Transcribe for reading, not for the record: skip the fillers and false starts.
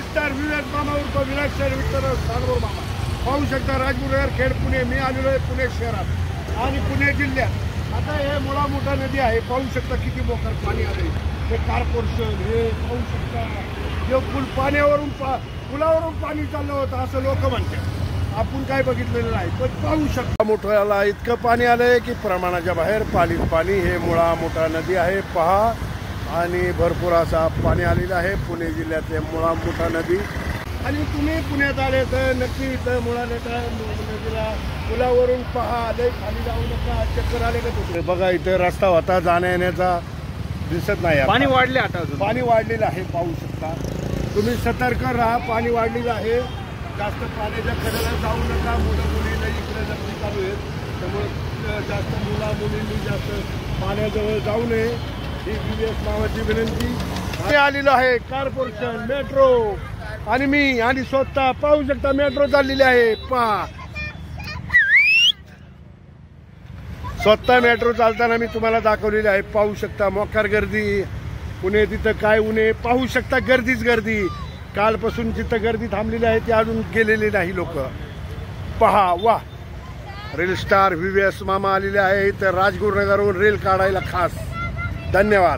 Star विवेक मामा उर्फ Vinayak sir Vitthal सानोर मामा पाहू शकता राजगुरुनगर खेड पुणे। मी आलेलो आहे पुणे शहरात आणि पुणे जिल्ह्यात। आता हे मुळा मोठा नदी आहे, पाहू शकता किती मोकर पाणी आले। हे कॉर्पोरेशन हे पाहू शकता, हे पूल पाण्यावरून पुलावरून पाणी चाललं होतं असं लोक म्हणतात। आपण काय बघितलेलं नाही, पण पाहू शकता मोठ्याला इतकं पाणी आलंय की प्रमाणाच्या बाहेर पाणी। हे मुळा मोठा नदी आहे पहा, आणि भरपूर असा पाणी आलेलं आहे पुणे जिल्ह्यातले मुळा मोठा नदी। आणि तुम्ही पुण्यात आले तर नक्की इथं मुळा नदीला पुलावरून पहा, लय खाली जाऊ नका, चक्कर आले का तुकडे बघा। इथं रस्ता होता जाण्या येण्याचा, दिसत नाही, पाणी वाढले। आता पाणी वाढलेलं आहे, पाहू शकता तुम्ही। सतर्क राहा, पाणी वाढलेलं आहे। जास्त पाण्याच्या कडेला जाऊ नका, मुलं मुलीला इकडे जप्ती चालू आहेत, त्यामुळे जास्त मुलींनी जास्त पाण्याजवळ जाऊ नये ही विवेक मामाची विनंती। आलेलो आहे कॉर्पोरेशन मेट्रो, आणि मी आणि स्वतः पाहू शकता मेट्रो चाललेली आहे पहा। स्वतः मेट्रो चालताना मी तुम्हाला दाखवलेली आहे, पाहू शकता। मोकार गर्दी पुणे, तिथं काय उन्हे पाहू शकता, गर्दीच गर्दी। कालपासून जिथं गर्दी थांबलेली आहे ती अजून गेलेली नाही लोक पहा। वा, रेल स्टार विवेक मामा आलेले आहे इथं राजगुरुनगरवरून रेल काढायला खास। धन्यवाद।